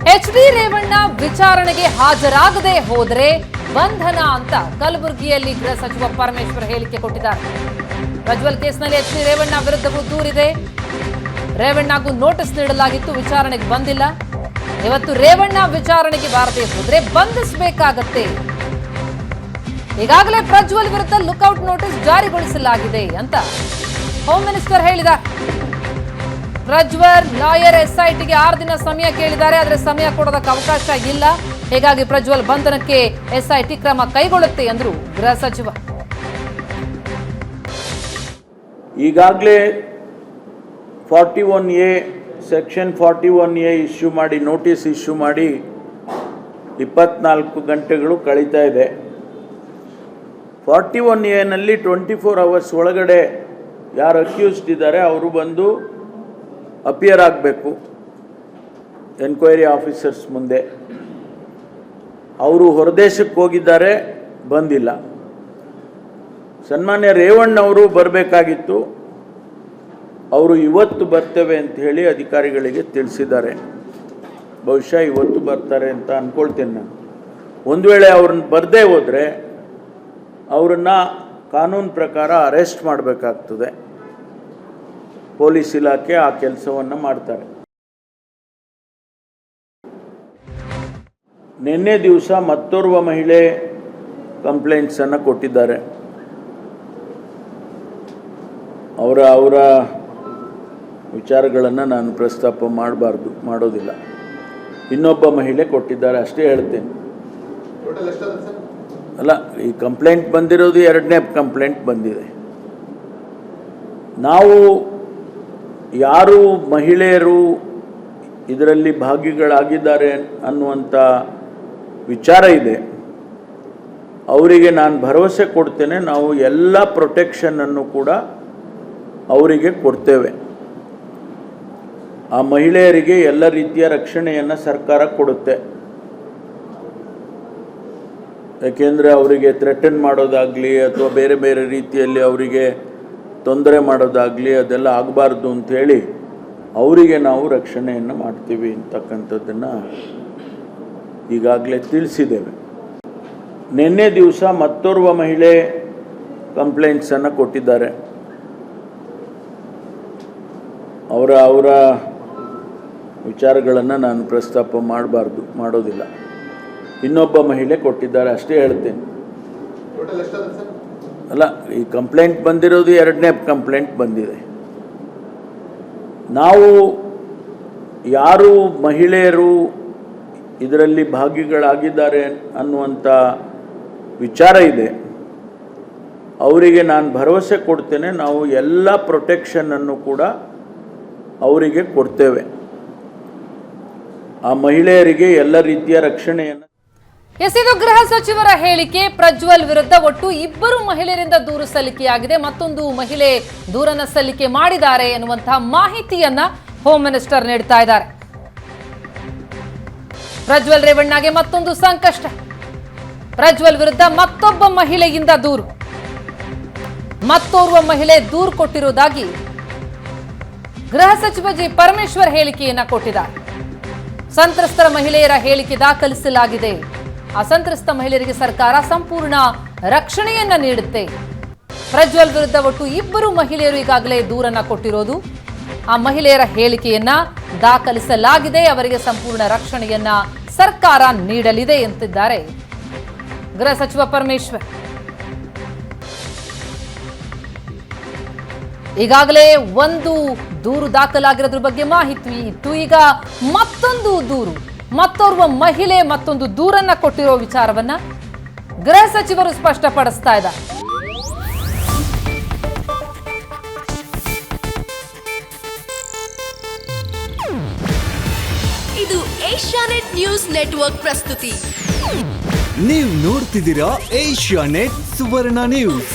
H D. Revanna ವಿಚಾರಣೆಗೆ ಹಾಜರಾಗದೆ ಹೋದರೆ ಬಂಧನ ಅಂತ ಕಲಬುರಗಿಯಲ್ಲಿ ಗೃಹ ಸಚಿವ ಪರಮೇಶ್ವರ್ ಹೇಳಿಕೆ ಕೊಟ್ಟಿದ್ದಾರೆ. ಪ್ರಜ್ವಲ್ ಕೇಸ್ನಲ್ಲಿ ಎಚ್.ಡಿ. ರೇವಣ್ಣ ವಿರುದ್ಧವೂ ದೂರಿದೆ. ರೇವಣ್ಣಗೂ ನೋಟಿಸ್ ನೀಡಲಾಗಿತ್ತು, ವಿಚಾರಣೆಗೆ ಬಂದಿಲ್ಲ. ಇವತ್ತು ರೇವಣ್ಣ ವಿಚಾರಣೆಗೆ ಬಾರದೆ ಹೋದ್ರೆ ಬಂಧಿಸಬೇಕಾಗತ್ತೆ. ಈಗಾಗಲೇ ಪ್ರಜ್ವಲ್ ವಿರುದ್ಧ ಲುಕ್ಔಟ್ ನೋಟಿಸ್ ಜಾರಿಗೊಳಿಸಲಾಗಿದೆ ಅಂತ ಹೋಮ್ ಮಿನಿಸ್ಟರ್ ಹೇಳಿದ್ದಾರೆ. ಪ್ರಜ್ವಲ್ ಲಾಯರ್ ಎಸ್ಐಟಿಗೆ 6 ದಿನ ಸಮಯ ಕೇಳಿದ್ದಾರೆ, ಆದರೆ ಸಮಯ ಕೊಡೋದಕ್ಕೆ ಅವಕಾಶ ಇಲ್ಲ. ಹೀಗಾಗಿ ಪ್ರಜ್ವಲ್ ಬಂಧನಕ್ಕೆ ಎಸ್ಐಟಿ ಕ್ರಮ ಕೈಗೊಳ್ಳುತ್ತೆ ಎಂದರು ಗೃಹ ಸಚಿವ. ಈಗಾಗಲೇ 41A ಸೆಕ್ಷನ್ 41A ಇಶ್ಯೂ ಮಾಡಿ ನೋಟಿಸ್ ಇಶ್ಯೂ ಮಾಡಿ 24 ಗಂಟೆಗಳು ಕಳೀತಾ ಇದೆ. 41A 24 ಅವರ್ಸ್ ಒಳಗಡೆ ಯಾರು ಅಕ್ಯೂಸ್ಡ್ ಇದ್ದಾರೆ ಅವರು ಬಂದು ಅಪಿಯರ್ ಆಗಬೇಕು ಎನ್ಕ್ವೈರಿ ಆಫೀಸರ್ಸ್ ಮುಂದೆ. ಅವರು ಹೊರದೇಶಕ್ಕೆ ಹೋಗಿದ್ದಾರೆ, ಬಂದಿಲ್ಲ. ಸನ್ಮಾನ್ಯ ರೇವಣ್ಣವರು ಬರಬೇಕಾಗಿತ್ತು, ಅವರು ಇವತ್ತು ಬರ್ತೇವೆ ಅಂತ ಹೇಳಿ ಅಧಿಕಾರಿಗಳಿಗೆ ತಿಳಿಸಿದ್ದಾರೆ. ಬಹುಶಃ ಇವತ್ತು ಬರ್ತಾರೆ ಅಂತ ಅಂದ್ಕೊಳ್ತೇನೆ ನಾನು. ಒಂದು ವೇಳೆ ಅವ್ರನ್ನ ಬರದೇ ಹೋದರೆ ಅವರನ್ನು ಕಾನೂನು ಪ್ರಕಾರ ಅರೆಸ್ಟ್ ಮಾಡಬೇಕಾಗ್ತದೆ. ಪೊಲೀಸ್ ಇಲಾಖೆ ಆ ಕೆಲಸವನ್ನು ಮಾಡ್ತಾರೆ. ನಿನ್ನೆ ದಿವಸ ಮತ್ತೋರ್ವ ಮಹಿಳೆ ಕಂಪ್ಲೇಂಟ್ಸನ್ನು ಕೊಟ್ಟಿದ್ದಾರೆ. ಅವರ ವಿಚಾರಗಳನ್ನು ನಾನು ಪ್ರಸ್ತಾಪ ಮಾಡೋದಿಲ್ಲ. ಇನ್ನೊಬ್ಬ ಮಹಿಳೆ ಕೊಟ್ಟಿದ್ದಾರೆ ಅಷ್ಟೇ ಹೇಳ್ತೇನೆ. ಅಲ್ಲ, ಈ ಕಂಪ್ಲೇಂಟ್ ಬಂದಿರೋದು 2ನೇ ಕಂಪ್ಲೇಂಟ್ ಬಂದಿದೆ. ನಾವು ಯಾರು ಮಹಿಳೆಯರು ಇದರಲ್ಲಿ ಭಾಗಿಗಳಾಗಿದ್ದಾರೆ ಅನ್ನುವಂಥ ವಿಚಾರ ಇದೆ, ಅವರಿಗೆ ನಾನು ಭರವಸೆ ಕೊಡ್ತೇನೆ. ನಾವು ಎಲ್ಲ ಪ್ರೊಟೆಕ್ಷನನ್ನು ಕೂಡ ಅವರಿಗೆ ಕೊಡ್ತೇವೆ. ಆ ಮಹಿಳೆಯರಿಗೆ ಎಲ್ಲ ರೀತಿಯ ರಕ್ಷಣೆಯನ್ನು ಸರ್ಕಾರ ಕೊಡುತ್ತೆ. ಯಾಕೆಂದರೆ ಅವರಿಗೆ ಥ್ರೆಟನ್ ಮಾಡೋದಾಗಲಿ ಅಥವಾ ಬೇರೆ ಬೇರೆ ರೀತಿಯಲ್ಲಿ ಅವರಿಗೆ ತೊಂದರೆ ಮಾಡೋದಾಗಲಿ ಅದೆಲ್ಲ ಆಗಬಾರ್ದು ಅಂಥೇಳಿ ಅವರಿಗೆ ನಾವು ರಕ್ಷಣೆಯನ್ನು ಮಾಡ್ತೀವಿ ಅಂತಕ್ಕಂಥದ್ದನ್ನು ಈಗಾಗಲೇ ತಿಳಿಸಿದ್ದೇವೆ. ನಿನ್ನೆ ದಿವಸ ಮತ್ತೋರ್ವ ಮಹಿಳೆ ಕಂಪ್ಲೇಂಟ್ಸನ್ನು ಕೊಟ್ಟಿದ್ದಾರೆ. ಅವರ ವಿಚಾರಗಳನ್ನು ನಾನು ಪ್ರಸ್ತಾಪ ಮಾಡೋದಿಲ್ಲ. ಇನ್ನೊಬ್ಬ ಮಹಿಳೆ ಕೊಟ್ಟಿದ್ದಾರೆ ಅಷ್ಟೇ ಹೇಳ್ತೇನೆ. ಅಲ್ಲ, ಈ ಕಂಪ್ಲೇಂಟ್ ಬಂದಿರೋದು 2ನೇ ಕಂಪ್ಲೇಂಟ್ ಬಂದಿದೆ. ನಾವು ಯಾರು ಮಹಿಳೆಯರು ಇದರಲ್ಲಿ ಭಾಗಿಗಳಾಗಿದ್ದಾರೆ ಅನ್ನುವಂಥ ವಿಚಾರ ಇದೆ, ಅವರಿಗೆ ನಾನು ಭರವಸೆ ಕೊಡ್ತೇನೆ. ನಾವು ಎಲ್ಲ ಪ್ರೊಟೆಕ್ಷನನ್ನು ಕೂಡ ಅವರಿಗೆ ಕೊಡ್ತೇವೆ. ಆ ಮಹಿಳೆಯರಿಗೆ ಎಲ್ಲ ರೀತಿಯ ರಕ್ಷಣೆಯನ್ನು. ಇದು ಗೃಹ ಸಚಿವರ ಹೇಳಿಕೆ. ಪ್ರಜ್ವಲ್ ವಿರುದ್ಧ ಒಟ್ಟು 2 ಮಹಿಳೆಯರಿಂದ ದೂರು ಸಲ್ಲಿಕೆಯಾಗಿದೆ, ಮತ್ತೊಂದು ಮಹಿಳೆ ದೂರನ್ನ ಸಲ್ಲಿಕೆ ಮಾಡಿದ್ದಾರೆ ಎನ್ನುವಂತಹ ಮಾಹಿತಿಯನ್ನ ಹೋಮ್ ಮಿನಿಸ್ಟರ್ ನೀಡ್ತಾ ಇದ್ದಾರೆ. ಪ್ರಜ್ವಲ್ ರೇವಣ್ಣಗೆ ಮತ್ತೊಂದು ಸಂಕಷ್ಟ. ಪ್ರಜ್ವಲ್ ವಿರುದ್ಧ ಮತ್ತೊಬ್ಬ ಮಹಿಳೆಯಿಂದ ದೂರು. ಮತ್ತೋರ್ವ ಮಹಿಳೆ ದೂರು ಕೊಟ್ಟಿರುವುದಾಗಿ ಗೃಹ ಸಚಿವ ಜಿ ಪರಮೇಶ್ವರ್ ಹೇಳಿಕೆಯನ್ನ ಕೊಟ್ಟಿದ್ದಾರೆ. ಸಂತ್ರಸ್ತರ ಮಹಿಳೆಯರ ಹೇಳಿಕೆ ದಾಖಲಿಸಲಾಗಿದೆ. ಅಸಂತ್ರಸ್ತ ಮಹಿಳೆಯರಿಗೆ ಸರ್ಕಾರ ಸಂಪೂರ್ಣ ರಕ್ಷಣೆಯನ್ನ ನೀಡುತ್ತೆ. ಪ್ರಜ್ವಲ್ ವಿರುದ್ಧ ಒಟ್ಟು 2 ಮಹಿಳೆಯರು ಈಗಾಗಲೇ ದೂರನ್ನ ಕೊಟ್ಟಿರೋದು. ಆ ಮಹಿಳೆಯರ ಹೇಳಿಕೆಯನ್ನ ದಾಖಲಿಸಲಾಗಿದೆ. ಅವರಿಗೆ ಸಂಪೂರ್ಣ ರಕ್ಷಣೆಯನ್ನ ಸರ್ಕಾರ ನೀಡಲಿದೆ ಎಂದಿದ್ದಾರೆ ಗೃಹ ಸಚಿವ ಪರಮೇಶ್ವರ್. ಈಗಾಗಲೇ ಒಂದು ದೂರು ದಾಖಲಾಗಿರೋದ್ರ ಬಗ್ಗೆ ಮಾಹಿತಿ ಇತ್ತು. ಈಗ ಮತ್ತೊಂದು ದೂರು, ಮತ್ತೋರ್ವ ಮಹಿಳೆ ಮತ್ತೊಂದು ದೂರನ್ನ ಕೊಟ್ಟಿರೋ ವಿಚಾರವನ್ನ ಗೃಹ ಸಚಿವರು ಸ್ಪಷ್ಟಪಡಿಸ್ತಾ ಇದ್ದಾರೆ. ಇದು ಏಷ್ಯಾನೆಟ್ ನ್ಯೂಸ್ ನೆಟ್ವರ್ಕ್ ಪ್ರಸ್ತುತಿ. ನೀವು ನೋಡ್ತಿದ್ದೀರಾ ಏಷ್ಯಾನೆಟ್ ಸುವರ್ಣ ನ್ಯೂಸ್.